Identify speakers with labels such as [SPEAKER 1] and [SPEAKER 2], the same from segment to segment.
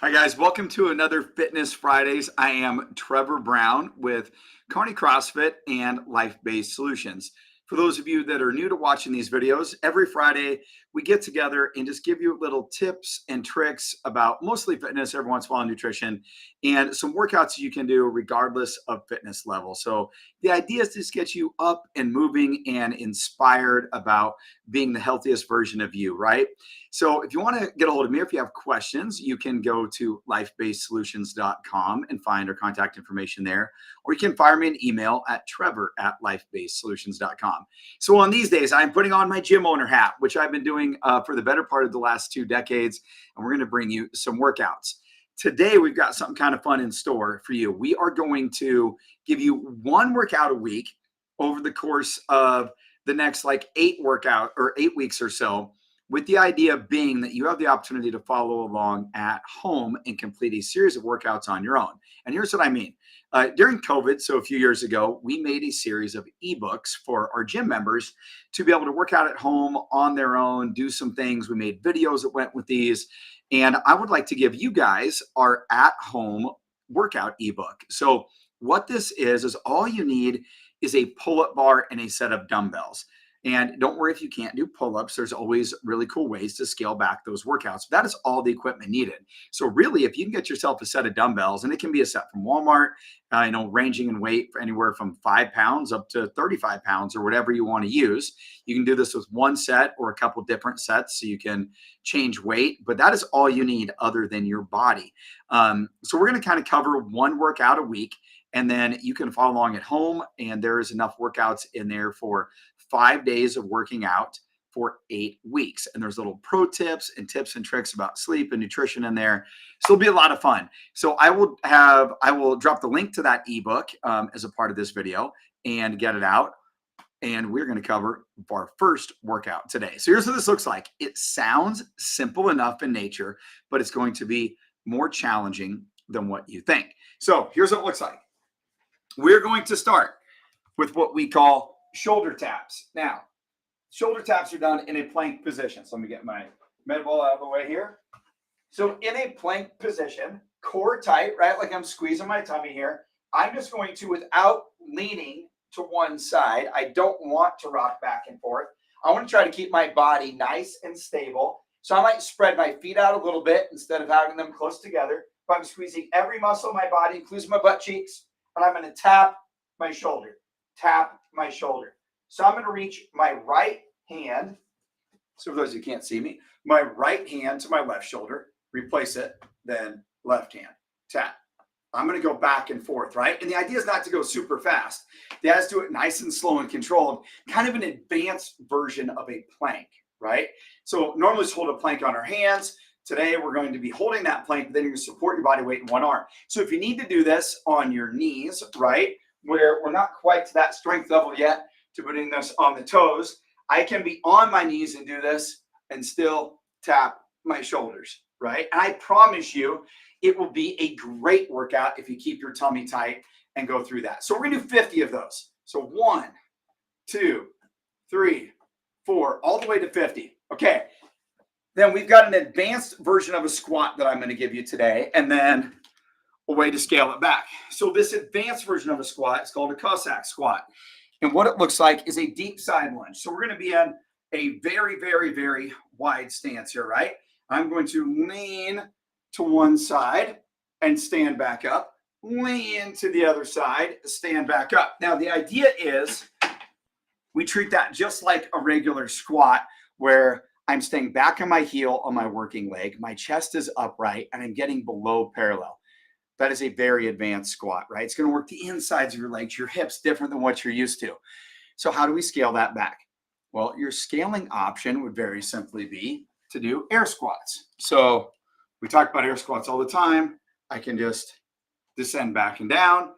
[SPEAKER 1] Hi, guys. Welcome to another Fitness Fridays. I am Trevor Brown with Carney CrossFit and Life-Based Solutions. For those of you that are new to watching these videos, every Friday we get together and just give you little tips and tricks about mostly fitness, every once in a while nutrition, and some workouts you can do regardless of fitness level. So the idea is to just get you up and moving and inspired about being the healthiest version of you, right? So if you want to get a hold of me, if you have questions, you can go to lifebasedsolutions.com and find our contact information there. Or you can fire me an email at trevor@lifebasedsolutions.com. So on these days, I'm putting on my gym owner hat, which I've been doing for the better part of the last 2 decades. And we're going to bring you some workouts. Today, we've got something kind of fun in store for you. We are going to give you one workout a week over the course of the next 8 weeks or so, with the idea being that you have the opportunity to follow along at home and complete a series of workouts on your own. And here's what I mean. During COVID, so a few years ago, we made a series of ebooks for our gym members to be able to work out at home on their own, do some things. We made videos that went with these. And I would like to give you guys our at-home workout ebook. So what this is all you need is a pull-up bar and a set of dumbbells. And don't worry if you can't do pull-ups. There's always really cool ways to scale back those workouts. That is all the equipment needed. So really, if you can get yourself a set of dumbbells, and it can be a set from Walmart, ranging in weight for anywhere from 5 pounds up to 35 pounds or whatever you want to use. You can do this with one set or a couple different sets so you can change weight, but that is all you need other than your body. So we're going to kind of cover one workout a week, and then you can follow along at home, and there is enough workouts in there for 5 days of working out for 8 weeks. And there's little pro tips and tricks about sleep and nutrition in there. So it'll be a lot of fun. So I will drop the link to that ebook as a part of this video and get it out. And we're going to cover our first workout today. So here's what this looks like. It sounds simple enough in nature, but it's going to be more challenging than what you think. So here's what it looks like. We're going to start with what we call shoulder taps. Now, shoulder taps are done in a plank position. So let me get my med ball out of the way here. So in a plank position, core tight, right? Like I'm squeezing my tummy here. I'm just going to, without leaning to one side, I don't want to rock back and forth. I want to try to keep my body nice and stable. So I might spread my feet out a little bit instead of having them close together. But I'm squeezing every muscle in my body, including my butt cheeks. And I'm going to tap my shoulder, tap my shoulder. So I'm going to reach my right hand. So for those who can't see me, my right hand to my left shoulder, replace it, then left hand, tap. I'm going to go back and forth, right? And the idea is not to go super fast. The idea is to do it nice and slow and controlled, kind of an advanced version of a plank, right? So normally just hold a plank on our hands. Today, we're going to be holding that plank, then you're going to support your body weight in one arm. So if you need to do this on your knees, right, where we're not quite to that strength level yet to putting this on the toes, I can be on my knees and do this and still tap my shoulders, right? And I promise you, it will be a great workout if you keep your tummy tight and go through that. So we're going to do 50 of those. So 1, 2, 3, 4, all the way to 50. Okay. Then we've got an advanced version of a squat that I'm going to give you today, and then a way to scale it back. So this advanced version of a squat is called a Cossack squat. And what it looks like is a deep side lunge. So we're going to be in a very, very, very wide stance here, right? I'm going to lean to one side and stand back up, lean to the other side, stand back up. Now, the idea is we treat that just like a regular squat where I'm staying back on my heel on my working leg. My chest is upright and I'm getting below parallel. That is a very advanced squat, right? It's going to work the insides of your legs, your hips, different than what you're used to. So how do we scale that back? Well, your scaling option would very simply be to do air squats. So we talk about air squats all the time. I can just descend back and down.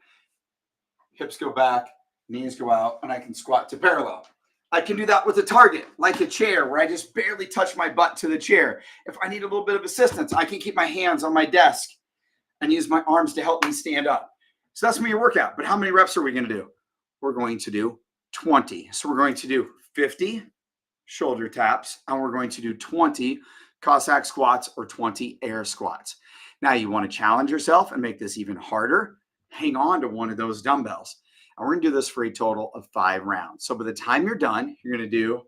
[SPEAKER 1] Hips go back, knees go out, and I can squat to parallel. I can do that with a target, like a chair, where I just barely touch my butt to the chair. If I need a little bit of assistance, I can keep my hands on my desk and use my arms to help me stand up. So that's going to be your workout. But how many reps are we going to do? We're going to do 20. So we're going to do 50 shoulder taps, and we're going to do 20 Cossack squats or 20 air squats. Now you want to challenge yourself and make this even harder. Hang on to one of those dumbbells. And we're going to do this for a total of 5 rounds. So by the time you're done, you're going to do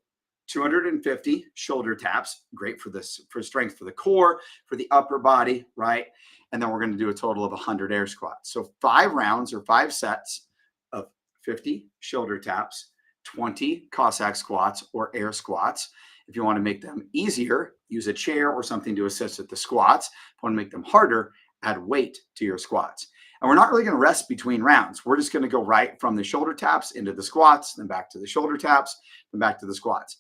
[SPEAKER 1] 250 shoulder taps. Great for this, for strength for the core, for the upper body, right? And then we're going to do a total of 100 air squats. So 5 rounds or 5 sets of 50 shoulder taps, 20 Cossack squats or air squats. If you want to make them easier, use a chair or something to assist with the squats. If you want to make them harder, add weight to your squats. And we're not really going to rest between rounds. We're just going to go right from the shoulder taps into the squats, then back to the shoulder taps, then back to the squats.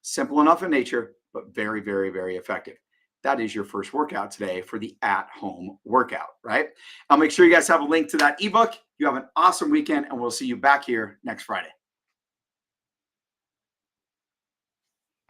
[SPEAKER 1] Simple enough in nature, but very, very, very effective. That is your first workout today for the at-home workout, right? I'll make sure you guys have a link to that ebook. You have an awesome weekend, and we'll see you back here next Friday.